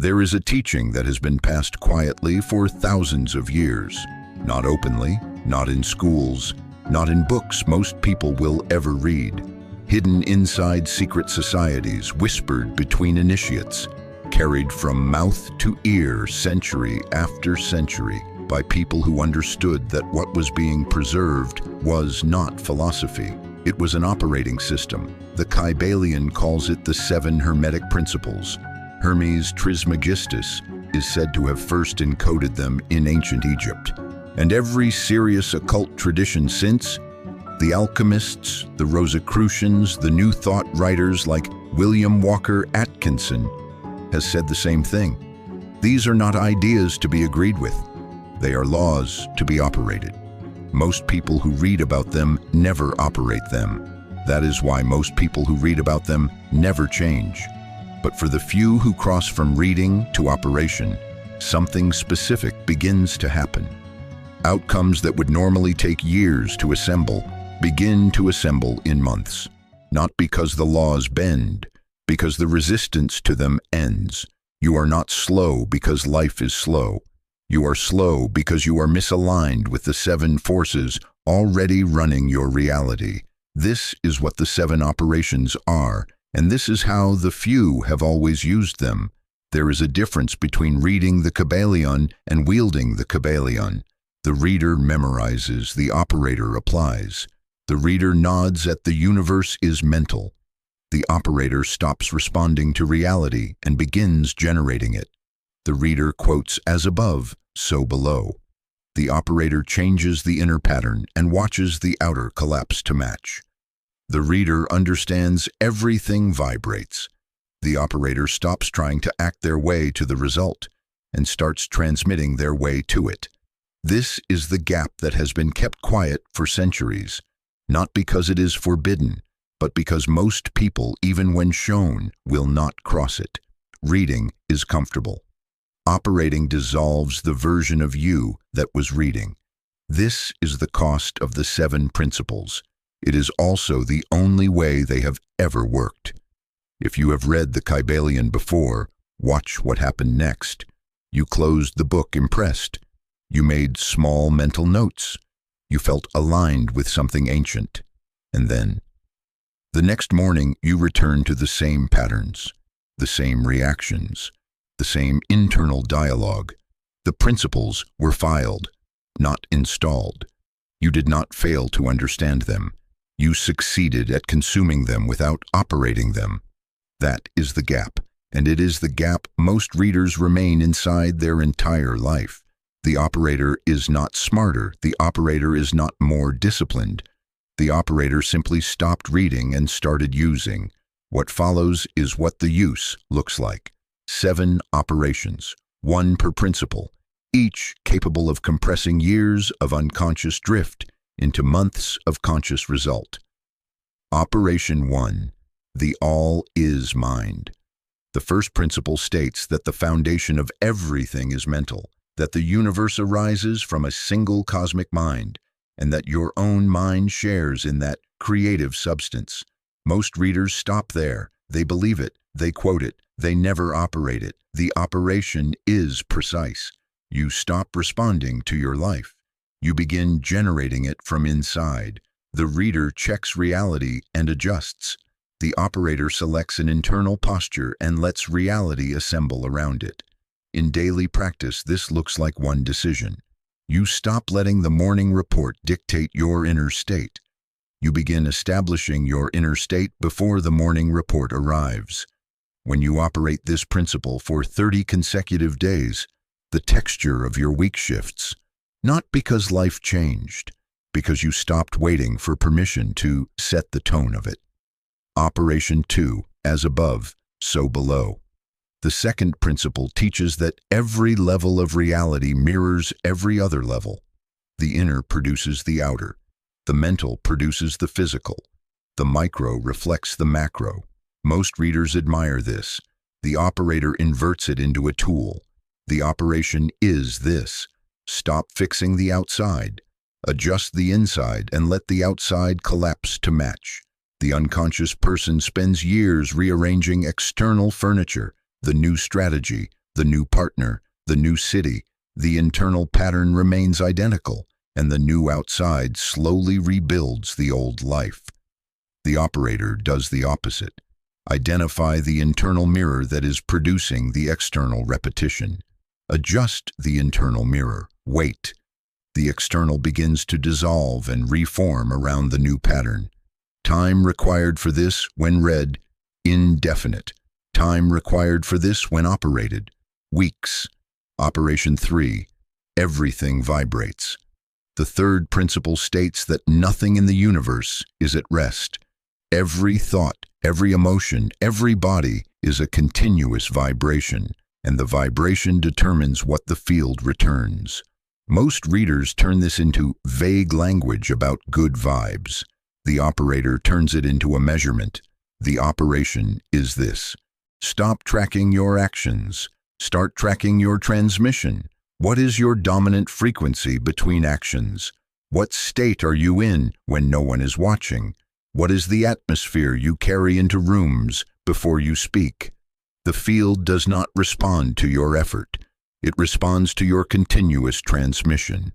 There is a teaching that has been passed quietly for thousands of years. Not openly, not in schools, not in books most people will ever read. Hidden inside secret societies, whispered between initiates, carried from mouth to ear century after century by people who understood that what was being preserved was not philosophy. It was an operating system. The Kybalion calls it the 7 Hermetic Principles. Hermes Trismegistus is said to have first encoded them in ancient Egypt. And every serious occult tradition since, the alchemists, the Rosicrucians, the New Thought writers like William Walker Atkinson, has said the same thing. These are not ideas to be agreed with. They are laws to be operated. Most people who read about them never operate them. That is why most people who read about them never change. But for the few who cross from reading to operation, something specific begins to happen. Outcomes that would normally take years to assemble begin to assemble in months. Not because the laws bend, because the resistance to them ends. You are not slow because life is slow. You are slow because you are misaligned with the 7 forces already running your reality. This is what the 7 operations are, and this is how the few have always used them. There is a difference between reading the Kybalion and wielding the Kybalion. The reader memorizes, the operator applies. The reader nods at the universe is mental. The operator stops responding to reality and begins generating it. The reader quotes as above, so below. The operator changes the inner pattern and watches the outer collapse to match. The reader understands everything vibrates. The operator stops trying to act their way to the result and starts transmitting their way to it. This is the gap that has been kept quiet for centuries, not because it is forbidden, but because most people, even when shown, will not cross it. Reading is comfortable. Operating dissolves the version of you that was reading. This is the cost of the 7 principles. It is also the only way they have ever worked. If you have read the Kybalion before, watch what happened next. You closed the book impressed. You made small mental notes. You felt aligned with something ancient. And then, the next morning, you returned to the same patterns, the same reactions, the same internal dialogue. The principles were filed, not installed. You did not fail to understand them. You succeeded at consuming them without operating them. That is the gap, and it is the gap most readers remain inside their entire life. The operator is not smarter. The operator is not more disciplined. The operator simply stopped reading and started using. What follows is what the use looks like. 7 operations, 1 per principle, each capable of compressing years of unconscious drift into months of conscious result. Operation 1. The all is mind. The first principle states that the foundation of everything is mental, that the universe arises from a single cosmic mind, and that your own mind shares in that creative substance. Most readers stop there. They believe it. They quote it. They never operate it. The operation is precise. You stop responding to your life. You begin generating it from inside. The reader checks reality and adjusts. The operator selects an internal posture and lets reality assemble around it. In daily practice, this looks like one decision. You stop letting the morning report dictate your inner state. You begin establishing your inner state before the morning report arrives. When you operate this principle for 30 consecutive days, the texture of your week shifts. Not because life changed, because you stopped waiting for permission to set the tone of it. Operation 2, as above, so below. The second principle teaches that every level of reality mirrors every other level. The inner produces the outer. The mental produces the physical. The micro reflects the macro. Most readers admire this. The operator inverts it into a tool. The operation is this. Stop fixing the outside. Adjust the inside and let the outside collapse to match. The unconscious person spends years rearranging external furniture. The new strategy, the new partner, the new city, the internal pattern remains identical, and the new outside slowly rebuilds the old life. The operator does the opposite. Identify the internal mirror that is producing the external repetition. Adjust the internal mirror. Wait. The external begins to dissolve and reform around the new pattern. Time required for this, when read, indefinite. Time required for this when operated, weeks. Operation 3. Everything vibrates. The third principle states that nothing in the universe is at rest. Every thought, every emotion, every body is a continuous vibration, and the vibration determines what the field returns. Most readers turn this into vague language about good vibes. The operator turns it into a measurement. The operation is this. Stop tracking your actions. Start tracking your transmission. What is your dominant frequency between actions? What state are you in when no one is watching? What is the atmosphere you carry into rooms before you speak? The field does not respond to your effort. It responds to your continuous transmission.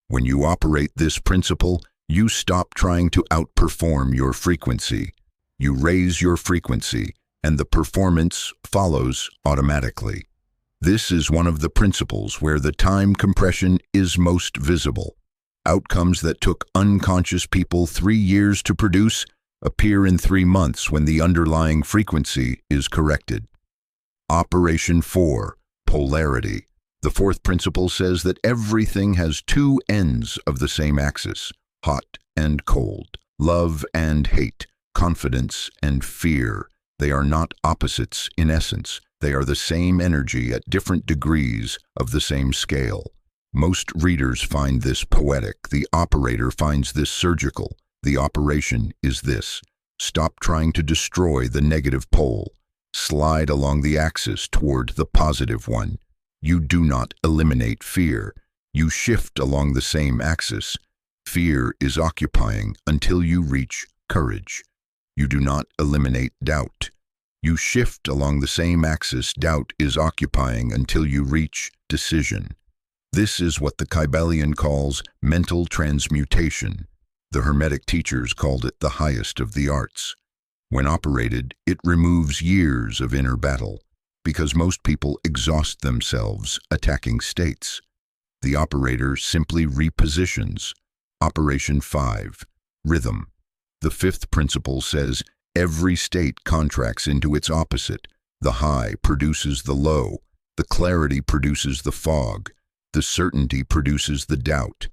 When you operate this principle, you stop trying to outperform your frequency. You raise your frequency, and the performance follows automatically. This is one of the principles where the time compression is most visible. Outcomes that took unconscious people 3 years to produce appear in 3 months when the underlying frequency is corrected. Operation 4. Polarity. The fourth principle says that everything has 2 ends of the same axis, hot and cold, love and hate, confidence and fear. They are not opposites in essence. They are the same energy at different degrees of the same scale. Most readers find this poetic. The operator finds this surgical. The operation is this. Stop trying to destroy the negative pole. Slide along the axis toward the positive one. You do not eliminate fear. You shift along the same axis. Fear is occupying until you reach courage. You do not eliminate doubt. You shift along the same axis. Doubt is occupying until you reach decision. This is what the Kybalion calls mental transmutation. The Hermetic teachers called it the highest of the arts. When operated, it removes years of inner battle, because most people exhaust themselves attacking states. The operator simply repositions. Operation 5. Rhythm. The fifth principle says every state contracts into its opposite. The high produces the low. The clarity produces the fog. The certainty produces the doubt.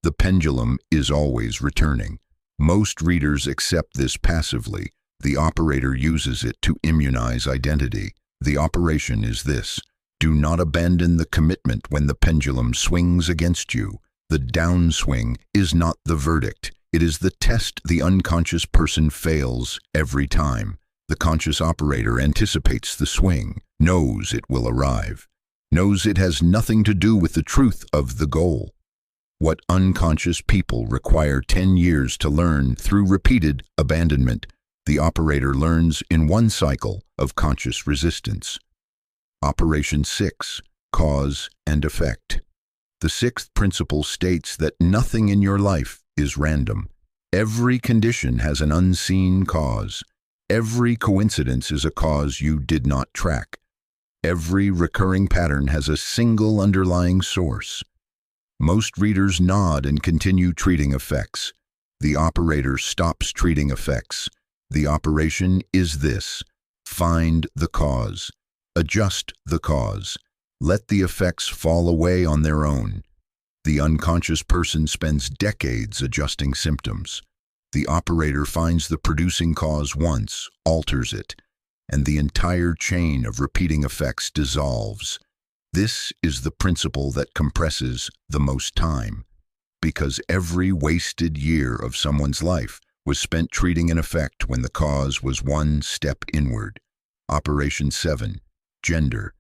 The pendulum is always returning. Most readers accept this passively. The operator uses it to immunize identity. The operation is this. Do not abandon the commitment when the pendulum swings against you. The downswing is not the verdict. It is the test. The unconscious person fails every time. The conscious operator anticipates the swing, knows it will arrive, knows it has nothing to do with the truth of the goal. What unconscious people require 10 years to learn through repeated abandonment, the operator learns in one cycle of conscious resistance. Operation 6. Cause and effect. The sixth principle states that nothing in your life is random. Every condition has an unseen cause. Every coincidence is a cause you did not track. Every recurring pattern has a single underlying source. Most readers nod and continue treating effects. The operator stops treating effects. The operation is this. Find the cause. Adjust the cause. Let the effects fall away on their own. The unconscious person spends decades adjusting symptoms. The operator finds the producing cause once, alters it, and the entire chain of repeating effects dissolves. This is the principle that compresses the most time, because every wasted year of someone's life was spent treating an effect when the cause was one step inward. Operation 7. Gender.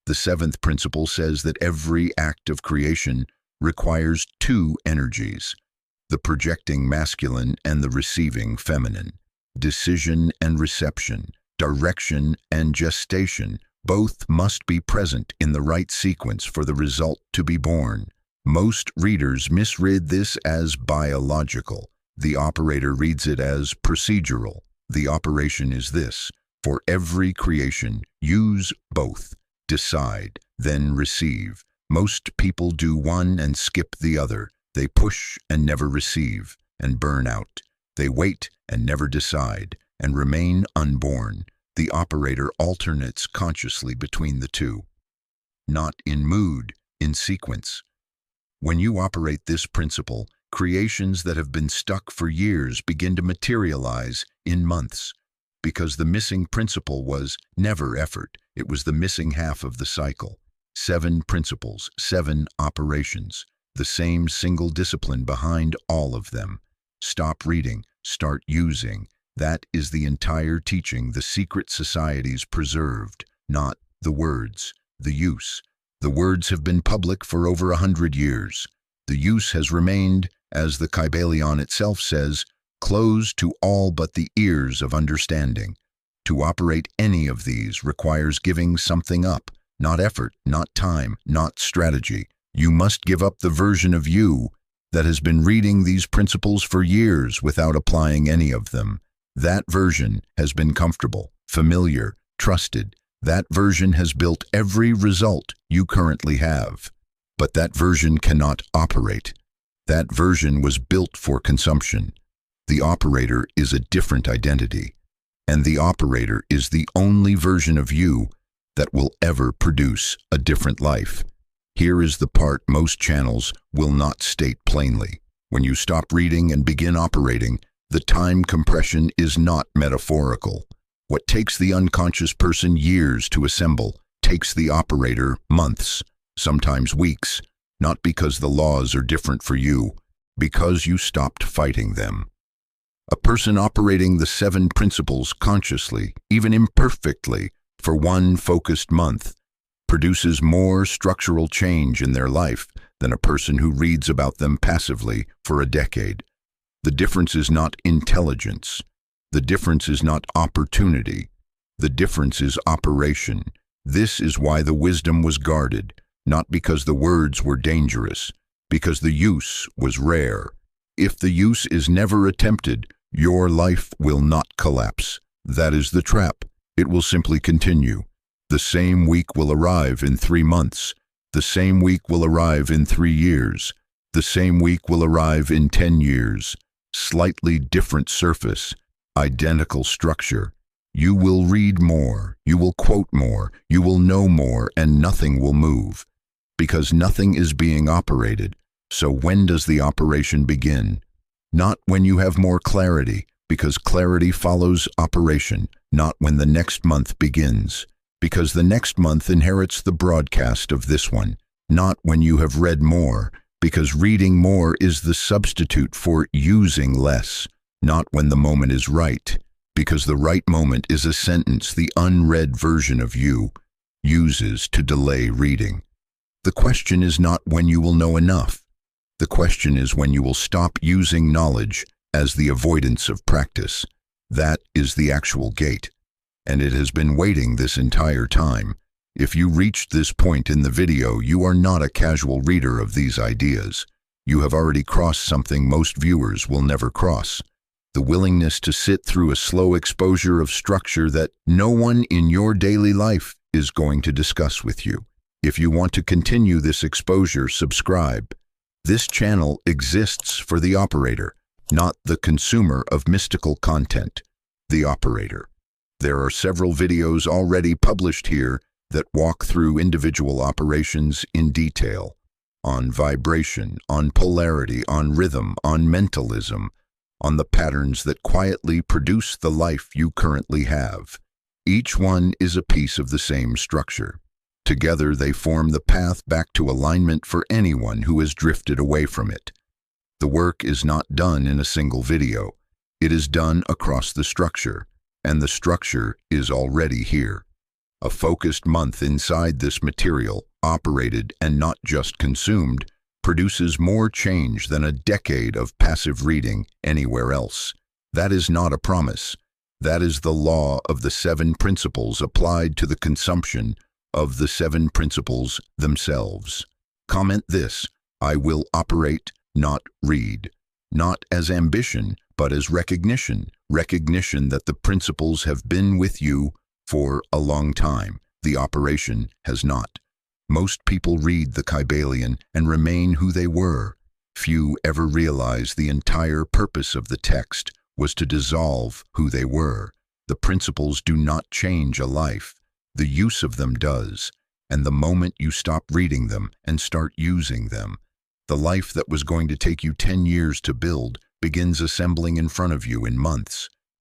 The seventh principle says that every act of creation requires 2 energies, the projecting masculine and the receiving feminine, decision and reception, direction and gestation, Both must be present in the right sequence for the result to be born. Most readers misread this as biological. The operator reads it as procedural. The operation is this: for every creation, use both. Decide, then receive. Most people do one and skip the other. They push and never receive, and burn out. They wait and never decide, and remain unborn. The operator alternates consciously between the two. Not in mood, in sequence. When you operate this principle, creations that have been stuck for years begin to materialize in months. Because the missing principle was never effort. It was the missing half of the cycle. 7 principles, 7 operations. The same single discipline behind all of them. Stop reading, start using. That is the entire teaching the secret societies preserved, not the words, the use. The words have been public for over 100 years. The use has remained, as the Kybalion itself says, closed to all but the ears of understanding. To operate any of these requires giving something up, not effort, not time, not strategy. You must give up the version of you that has been reading these principles for years without applying any of them. That version has been comfortable, familiar, trusted. That version has built every result you currently have. But that version cannot operate. That version was built for consumption. The operator is a different identity, and the operator is the only version of you that will ever produce a different life. Here is the part most channels will not state plainly. When you stop reading and begin operating, the time compression is not metaphorical. What takes the unconscious person years to assemble takes the operator months, sometimes weeks, not because the laws are different for you, because you stopped fighting them. A person operating the 7 principles consciously, even imperfectly, for one focused month, produces more structural change in their life than a person who reads about them passively for a decade. The difference is not intelligence. The difference is not opportunity. The difference is operation. This is why the wisdom was guarded, not because the words were dangerous, because the use was rare. If the use is never attempted, your life will not collapse. That is the trap. It will simply continue. The same week will arrive in 3 months. The same week will arrive in 3 years. The same week will arrive in 10 years. Slightly different surface, identical structure. You will read more, you will quote more, you will know more, and nothing will move. Because nothing is being operated. So when does the operation begin? Not when you have more clarity, because clarity follows operation, not when the next month begins. Because the next month inherits the broadcast of this one, not when you have read more, because reading more is the substitute for using less, not when the moment is right, because the right moment is a sentence the unread version of you uses to delay reading. The question is not when you will know enough. The question is when you will stop using knowledge as the avoidance of practice. That is the actual gate, and it has been waiting this entire time. If you reached this point in the video, you are not a casual reader of these ideas. You have already crossed something most viewers will never cross. The willingness to sit through a slow exposure of structure that no one in your daily life is going to discuss with you. If you want to continue this exposure, subscribe. This channel exists for the operator, not the consumer of mystical content. The operator. There are several videos already published here that walk through individual operations in detail, on vibration, on polarity, on rhythm, on mentalism, on the patterns that quietly produce the life you currently have. Each one is a piece of the same structure. Together they form the path back to alignment for anyone who has drifted away from it. The work is not done in a single video. It is done across the structure, and the structure is already here. A focused month inside this material, operated and not just consumed, produces more change than a decade of passive reading anywhere else. That is not a promise. That is the law of the 7 principles applied to the consumption of the 7 principles themselves. Comment this: I will operate, not read. Not as ambition, but as recognition. Recognition that the principles have been with you for a long time. The operation has not. Most people read the Kybalion and remain who they were. Few ever realize the entire purpose of the text was to dissolve who they were. The principles do not change a life. The use of them does. And the moment you stop reading them and start using them, the life that was going to take you 10 years to build begins assembling in front of you in months.